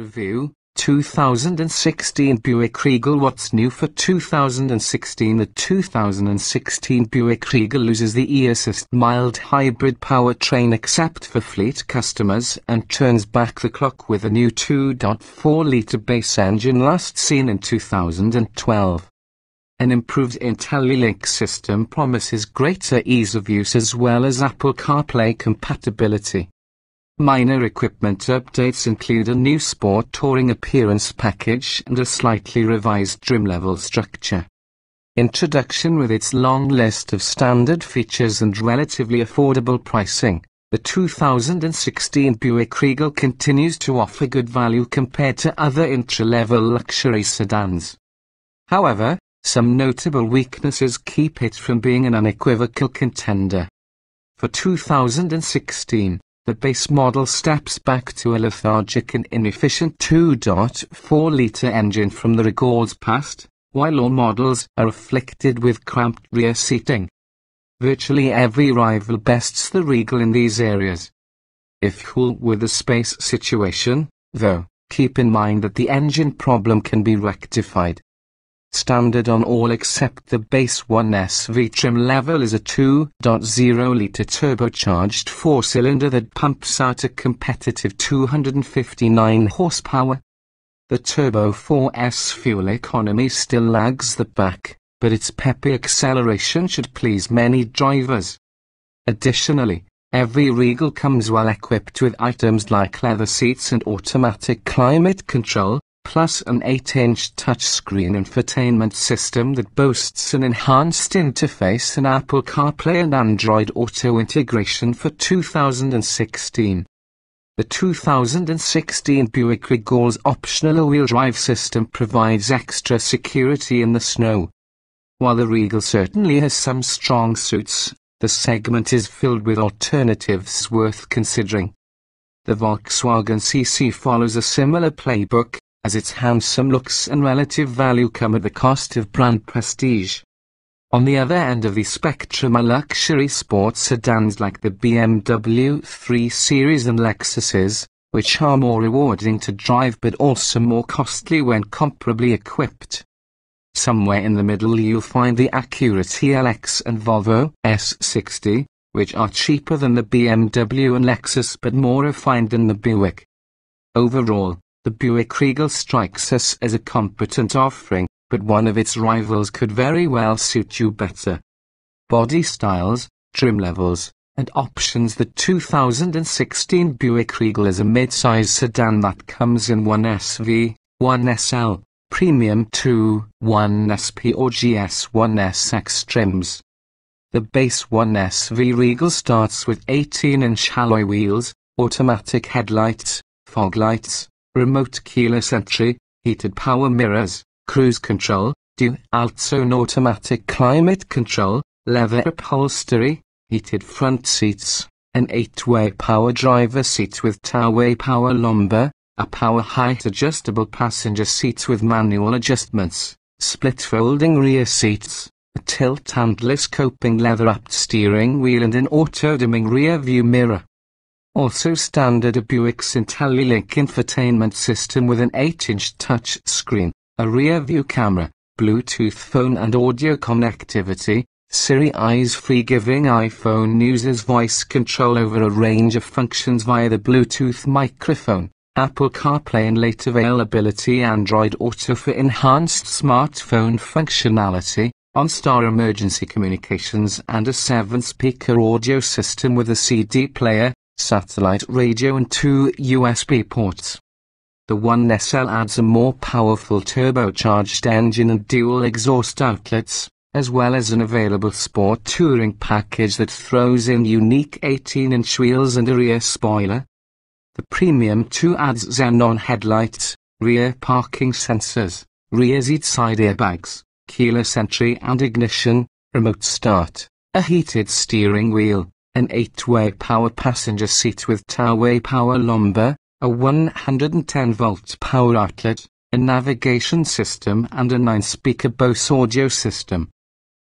Review, 2016 Buick Regal. What's new for 2016? The 2016 Buick Regal loses the e-assist mild hybrid powertrain except for fleet customers and turns back the clock with a new 2.4-litre base engine last seen in 2012. An improved IntelliLink system promises greater ease of use as well as Apple CarPlay compatibility. Minor equipment updates include a new sport touring appearance package and a slightly revised trim level structure. Introduction. With its long list of standard features and relatively affordable pricing, the 2016 Buick Regal continues to offer good value compared to other entry-level luxury sedans. However, some notable weaknesses keep it from being an unequivocal contender. For 2016, the base model steps back to a lethargic and inefficient 2.4-litre engine from the Regal's past, while all models are afflicted with cramped rear seating. Virtually every rival bests the Regal in these areas. If cool with the space situation, though, keep in mind that the engine problem can be rectified. Standard on all except the base 1SV trim level is a 2.0-litre turbocharged four-cylinder that pumps out a competitive 259 horsepower. The Turbo 4S fuel economy still lags the pack, but its peppy acceleration should please many drivers. Additionally, every Regal comes well equipped with items like leather seats and automatic climate control, plus an 8-inch touchscreen infotainment system that boasts an enhanced interface and Apple CarPlay and Android Auto integration for 2016. The 2016 Buick Regal's optional all-wheel drive system provides extra security in the snow. While the Regal certainly has some strong suits, the segment is filled with alternatives worth considering. The Volkswagen CC follows a similar playbook, as its handsome looks and relative value come at the cost of brand prestige. On the other end of the spectrum are luxury sports sedans like the BMW 3 Series and Lexuses, which are more rewarding to drive but also more costly when comparably equipped. Somewhere in the middle you'll find the Acura TLX and Volvo S60, which are cheaper than the BMW and Lexus but more refined than the Buick. Overall, the Buick Regal strikes us as a competent offering, but one of its rivals could very well suit you better. Body styles, trim levels, and options. The 2016 Buick Regal is a mid-size sedan that comes in 1SV, 1SL, Premium 2, 1SP or GS 1SX trims. The base 1SV Regal starts with 18-inch alloy wheels, automatic headlights, fog lights, remote keyless entry, heated power mirrors, cruise control, dual-zone automatic climate control, leather upholstery, heated front seats, an 8-way power driver seat with two-way power lumbar, a power height adjustable passenger seat with manual adjustments, split folding rear seats, a tilt and telescoping leather-upped steering wheel and an auto-dimming rear view mirror. Also standard are Buick's IntelliLink infotainment system with an 8-inch touch screen, a rear-view camera, Bluetooth phone and audio connectivity, Siri eyes-free giving iPhone users voice control over a range of functions via the Bluetooth microphone, Apple CarPlay and late availability Android Auto for enhanced smartphone functionality, OnStar emergency communications and a 7-speaker audio system with a CD player, satellite radio and 2 USB ports. The 1SL adds a more powerful turbocharged engine and dual exhaust outlets, as well as an available sport touring package that throws in unique 18-inch wheels and a rear spoiler. The Premium 2 adds xenon headlights, rear parking sensors, rear seat side airbags, keyless entry and ignition, remote start, a heated steering wheel, an 8-way power passenger seat with two-way power lumbar, a 110-volt power outlet, a navigation system and a 9-speaker Bose audio system.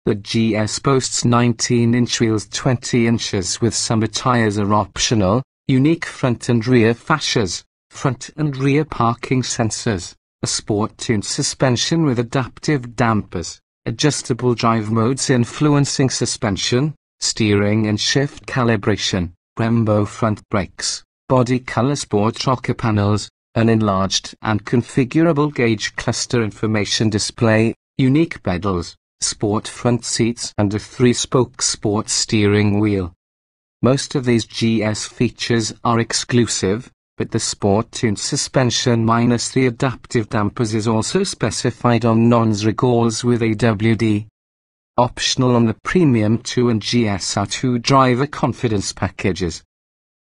The GS boasts 19-inch wheels. 20 inches with summer tires are optional, unique front and rear fascias, front and rear parking sensors, a sport-tuned suspension with adaptive dampers, adjustable drive modes influencing suspension, steering and shift calibration, Brembo front brakes, body color sport rocker panels, an enlarged and configurable gauge cluster information display, unique pedals, sport front seats and a 3-spoke sport steering wheel. Most of these GS features are exclusive, but the sport-tuned suspension minus the adaptive dampers is also specified on non-Regals with AWD. Optional on the Premium 2 and GS are 2 driver confidence packages.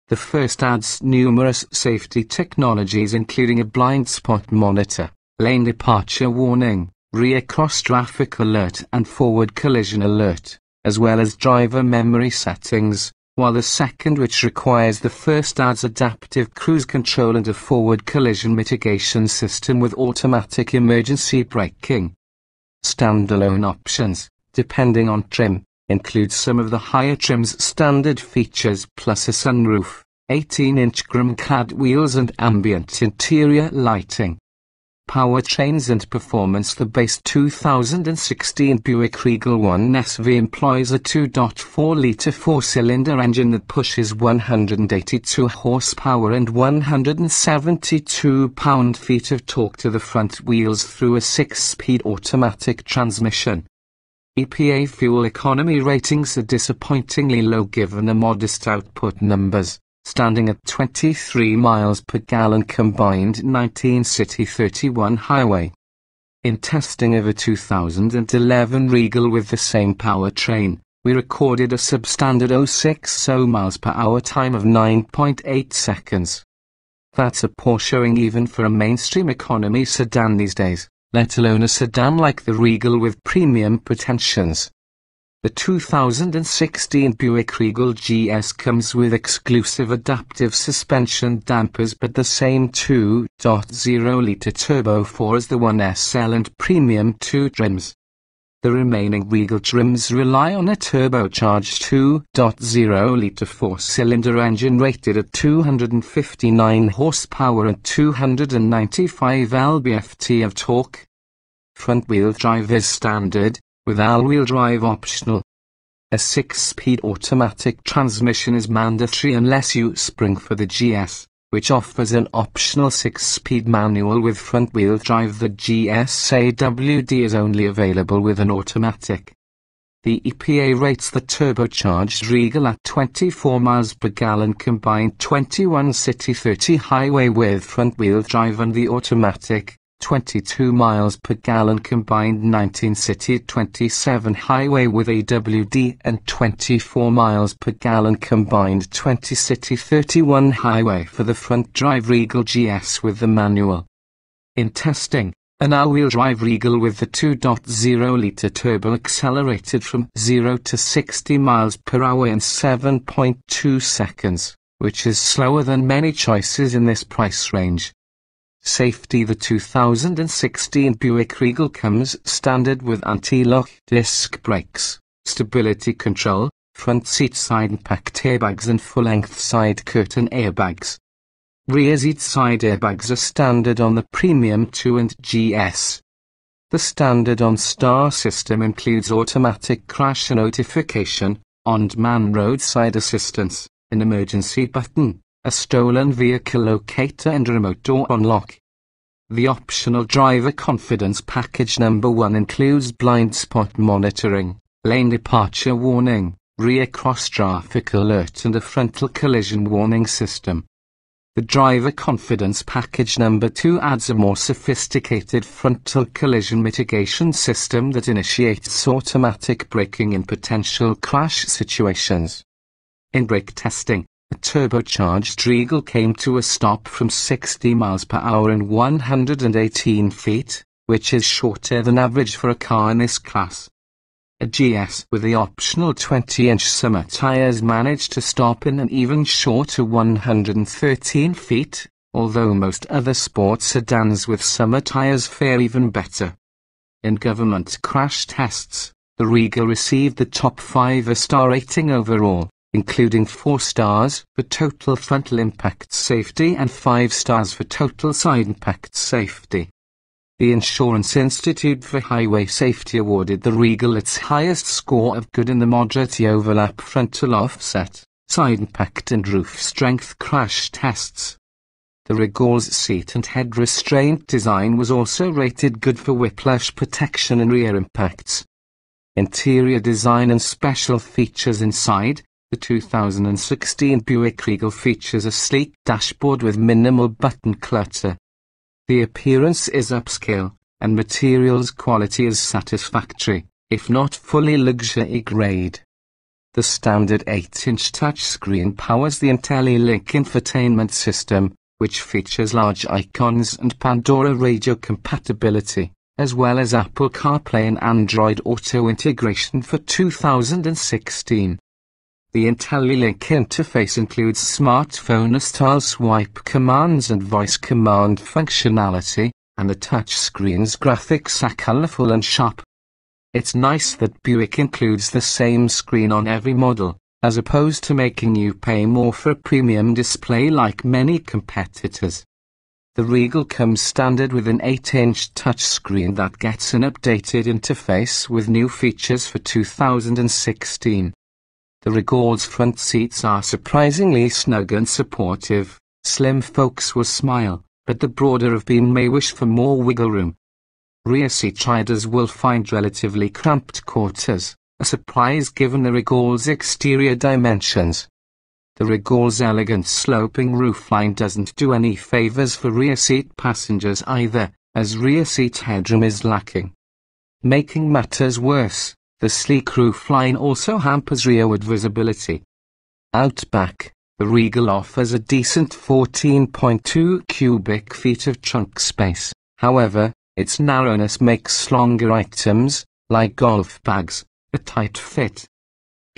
The first adds numerous safety technologies including a blind spot monitor, lane departure warning, rear cross traffic alert and forward collision alert, as well as driver memory settings, while the second, which requires the first, adds adaptive cruise control and a forward collision mitigation system with automatic emergency braking. Standalone options, depending on trim, include some of the higher trim's standard features plus a sunroof, 18-inch chrome-clad wheels and ambient interior lighting. Powertrains and performance. The base 2016 Buick Regal 1SV employs a 2.4-litre 4-cylinder engine that pushes 182 horsepower and 172 pound-feet of torque to the front wheels through a 6-speed automatic transmission. EPA fuel economy ratings are disappointingly low given the modest output numbers, standing at 23 miles per gallon combined 19 city 31 highway. In testing of a 2011 Regal with the same powertrain, we recorded a substandard 060 miles per hour time of 9.8 seconds. That's a poor showing even for a mainstream economy sedan these days, let alone a sedan like the Regal with premium pretensions. The 2016 Buick Regal GS comes with exclusive adaptive suspension dampers but the same 2.0-litre turbo 4 as the 1SL and Premium 2 trims. The remaining Regal trims rely on a turbocharged 2.0-litre 4-cylinder engine rated at 259 horsepower and 295 lb-ft of torque. Front-wheel drive is standard, with all-wheel drive optional. A 6-speed automatic transmission is mandatory unless you spring for the GS, which offers an optional 6-speed manual with front-wheel drive. The GS AWD is only available with an automatic. The EPA rates the turbocharged Regal at 24 miles per gallon combined 21 city 30 highway with front-wheel drive and the automatic 22 miles per gallon combined 19 city 27 highway with AWD and 24 miles per gallon combined 20 city 31 highway for the front drive Regal GS with the manual. In testing, an all-wheel drive Regal with the 2.0-litre turbo accelerated from 0 to 60 miles per hour in 7.2 seconds, which is slower than many choices in this price range. Safety. The 2016 Buick Regal comes standard with anti-lock disc brakes, stability control, front seat side impact airbags and full-length side curtain airbags. Rear seat side airbags are standard on the Premium 2 and GS. The standard OnStar system includes automatic crash notification, on-demand roadside assistance, an emergency button, a stolen vehicle locator and remote door unlock. The optional driver confidence package number 1 includes blind spot monitoring, lane departure warning, rear cross traffic alert and a frontal collision warning system. The driver confidence package number 2 adds a more sophisticated frontal collision mitigation system that initiates automatic braking in potential crash situations. In brake testing, a turbocharged Regal came to a stop from 60 miles per hour in 118 feet, which is shorter than average for a car in this class. A GS with the optional 20-inch summer tires managed to stop in an even shorter 113 feet, although most other sports sedans with summer tires fare even better. In government crash tests, the Regal received the top 5 star rating overall, including 4 stars for total frontal impact safety and 5 stars for total side impact safety. The Insurance Institute for Highway Safety awarded the Regal its highest score of good in the moderate overlap frontal offset, side impact and roof strength crash tests. The Regal's seat and head restraint design was also rated good for whiplash protection and rear impacts. Interior design and special features inside. The 2016 Buick Regal features a sleek dashboard with minimal button clutter. The appearance is upscale, and materials quality is satisfactory, if not fully luxury grade. The standard 8-inch touchscreen powers the IntelliLink Infotainment System, which features large icons and Pandora radio compatibility, as well as Apple CarPlay and Android Auto integration for 2016. The IntelliLink interface includes smartphone-style swipe commands and voice command functionality, and the touchscreen's graphics are colorful and sharp. It's nice that Buick includes the same screen on every model, as opposed to making you pay more for a premium display like many competitors. The Regal comes standard with an 8-inch touchscreen that gets an updated interface with new features for 2016. The Regal's front seats are surprisingly snug and supportive. Slim folks will smile, but the broader of beam may wish for more wiggle room. Rear seat riders will find relatively cramped quarters, a surprise given the Regal's exterior dimensions. The Regal's elegant sloping roofline doesn't do any favors for rear seat passengers either, as rear seat headroom is lacking. Making matters worse, the sleek roofline also hampers rearward visibility. Out back, the Regal offers a decent 14.2 cubic feet of trunk space. However, its narrowness makes longer items, like golf bags, a tight fit.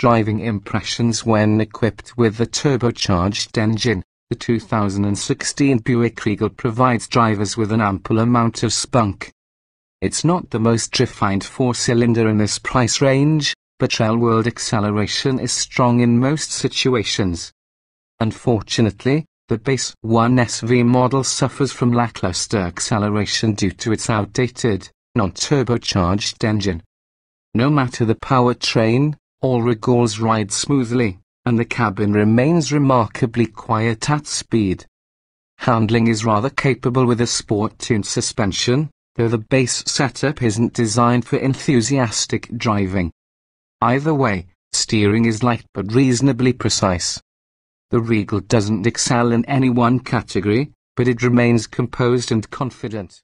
Driving impressions when equipped with the turbocharged engine. The 2016 Buick Regal provides drivers with an ample amount of spunk. It's not the most refined 4-cylinder in this price range, but real-world acceleration is strong in most situations. Unfortunately, the base 1SV model suffers from lackluster acceleration due to its outdated, non-turbocharged engine. No matter the powertrain, all Regals ride smoothly, and the cabin remains remarkably quiet at speed. Handling is rather capable with a sport-tuned suspension, though the base setup isn't designed for enthusiastic driving. Either way, steering is light but reasonably precise. The Regal doesn't excel in any one category, but it remains composed and confident.